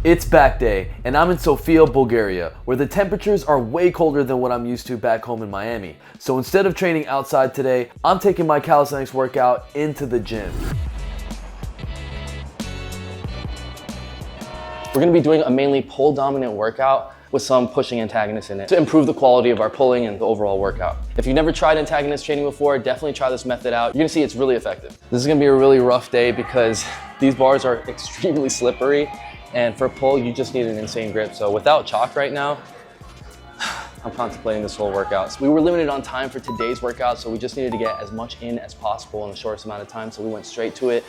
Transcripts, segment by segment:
It's back day, and I'm in Sofia, Bulgaria, where the temperatures are way colder than what I'm used to back home in Miami. So instead of training outside today, I'm taking my calisthenics workout into the gym. We're gonna be doing a mainly pull dominant workout with some pushing antagonists in it to improve the quality of our pulling and the overall workout. If you've never tried antagonist training before, definitely try this method out. You're gonna see it's really effective. This is gonna be a really rough day because these bars are extremely slippery, and for pull, you just need an insane grip. So without chalk right now, I'm contemplating this whole workout. So we were limited on time for today's workout, so we just needed to get as much in as possible in the shortest amount of time, so we went straight to it.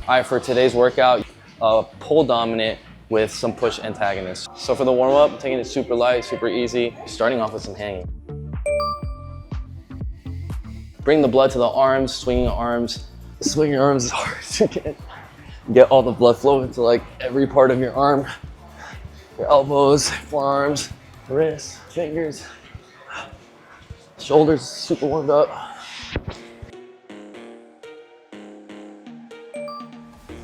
All right, for today's workout, pull dominant with some push antagonists. So for the warm up, I'm taking it super light, super easy, starting off with some hanging. Bring the blood to the arms, swinging arms. Swinging arms is hard to get all the blood flow into like every part of your arm. Your elbows, forearms, wrists, fingers, shoulders super warmed up.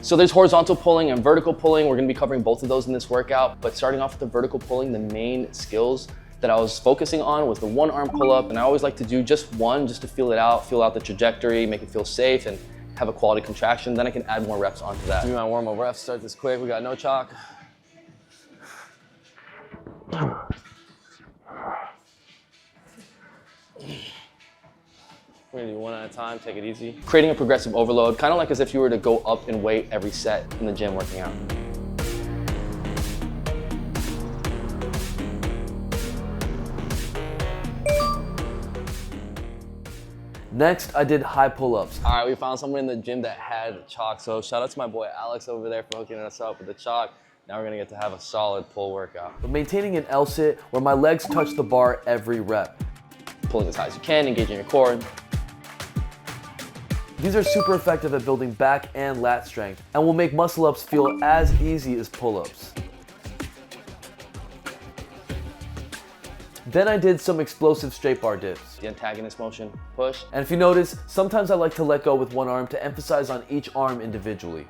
So there's horizontal pulling and vertical pulling. We're gonna be covering both of those in this workout, but starting off with the vertical pulling, the main skills that I was focusing on was the one arm pull up, and I always like to do just one just to feel out the trajectory, make it feel safe, and have a quality contraction. Then I can add more reps onto that. Do my warm up reps, start this quick. We got no chalk. We're gonna do one at a time, take it easy. Creating a progressive overload, kind of like as if you were to go up in weight every set in the gym working out. Next, I did high pull-ups. All right, we found someone in the gym that had chalk, so shout out to my boy Alex over there for hooking us up with the chalk. Now we're gonna get to have a solid pull workout. But maintaining an L sit where my legs touch the bar every rep. Pulling as high as you can, engaging your core. These are super effective at building back and lat strength and will make muscle ups feel as easy as pull-ups. Then I did some explosive straight bar dips. The antagonist motion, push. And if you notice, sometimes I like to let go with one arm to emphasize on each arm individually.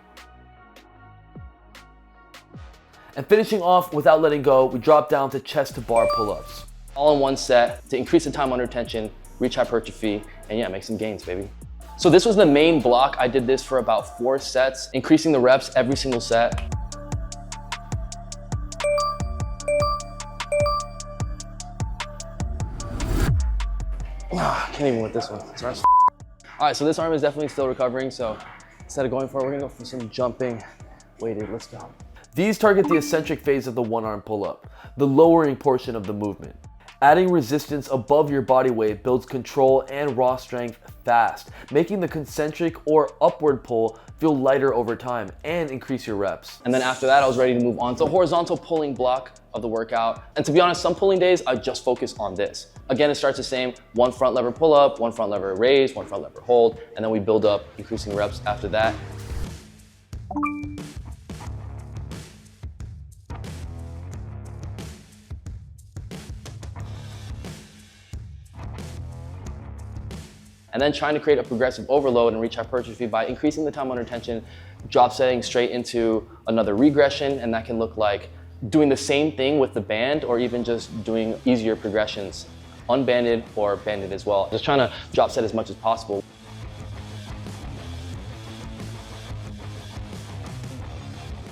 And finishing off without letting go, we drop down to chest to bar pull-ups. All in one set to increase the time under tension, reach hypertrophy, and yeah, make some gains, baby. So this was the main block. I did this for about 4 sets, increasing the reps every single set. Can't even with this one. All right, so this arm is definitely still recovering. So instead of going for it, we're gonna go for some jumping weighted. Let's go. These target the eccentric phase of the one arm pull-up, the lowering portion of the movement. Adding resistance above your body weight builds control and raw strength fast, making the concentric or upward pull feel lighter over time and increase your reps. And then after that, I was ready to move on to the horizontal pulling block of the workout. And to be honest, some pulling days, I just focus on this. Again, it starts the same, one front lever pull up, one front lever raise, one front lever hold, and then we build up increasing reps after that. And then trying to create a progressive overload and reach hypertrophy by increasing the time under tension, drop setting straight into another regression, and that can look like doing the same thing with the band or even just doing easier progressions, unbanded or banded as well. Just trying to drop set as much as possible.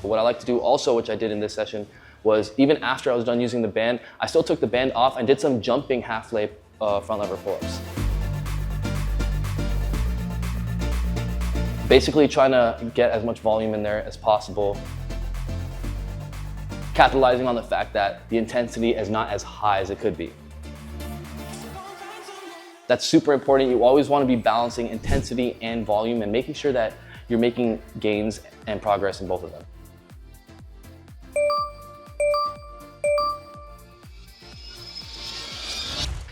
What I like to do also, which I did in this session, was even after I was done using the band, I still took the band off and did some jumping half lap front lever pull-ups. Basically trying to get as much volume in there as possible. Capitalizing on the fact that the intensity is not as high as it could be. That's super important. You always want to be balancing intensity and volume and making sure that you're making gains and progress in both of them.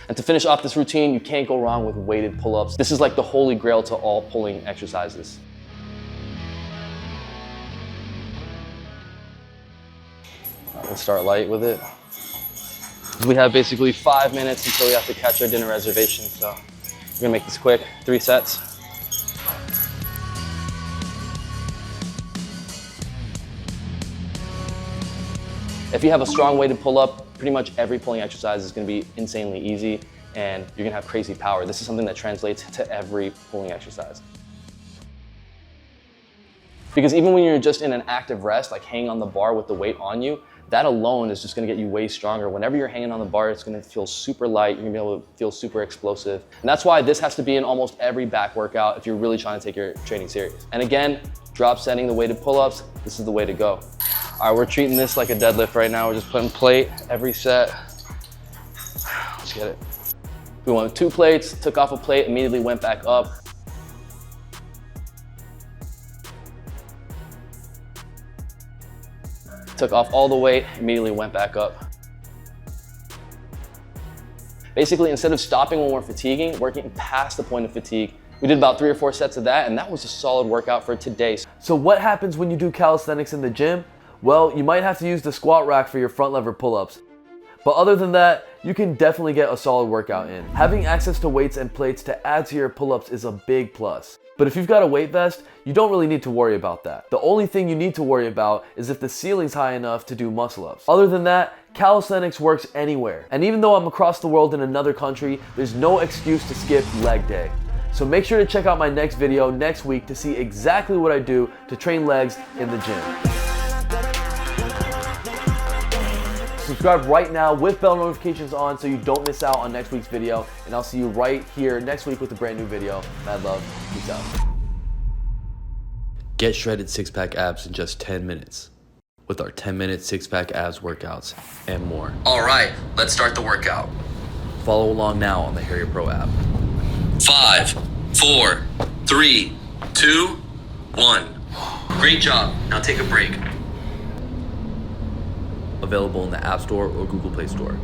And to finish off this routine, you can't go wrong with weighted pull-ups. This is like the holy grail to all pulling exercises. Let's start light with it. We have basically 5 minutes until we have to catch our dinner reservation, so we're gonna make this quick, 3 sets. If you have a strong weighted pull-up, pretty much every pulling exercise is gonna be insanely easy and you're gonna have crazy power. This is something that translates to every pulling exercise. Because even when you're just in an active rest, like hanging on the bar with the weight on you, that alone is just gonna get you way stronger. Whenever you're hanging on the bar, it's gonna feel super light, you're gonna be able to feel super explosive. And that's why this has to be in almost every back workout if you're really trying to take your training serious. And again, drop setting the weighted pull-ups, this is the way to go. All right, we're treating this like a deadlift right now. We're just putting plate every set. Let's get it. We went 2 plates, took off a plate, immediately went back up. Took off all the weight, immediately went back up. Basically, instead of stopping when we're fatiguing, we're getting past the point of fatigue. We did about 3 or 4 sets of that, and that was a solid workout for today. So what happens when you do calisthenics in the gym? Well, you might have to use the squat rack for your front lever pull-ups. But other than that, you can definitely get a solid workout in. Having access to weights and plates to add to your pull-ups is a big plus. But if you've got a weight vest, you don't really need to worry about that. The only thing you need to worry about is if the ceiling's high enough to do muscle ups. Other than that, calisthenics works anywhere. And even though I'm across the world in another country, there's no excuse to skip leg day. So make sure to check out my next video next week to see exactly what I do to train legs in the gym. Subscribe right now with bell notifications on so you don't miss out on next week's video. And I'll see you right here next week with a brand new video. Mad love. Peace out. Get shredded six-pack abs in just 10 minutes with our 10-minute six-pack abs workouts and more. All right, let's start the workout. Follow along now on the Heri'a Pro app. 5, 4, 3, 2, 1. Great job. Now take a break. Available in the App Store or Google Play Store.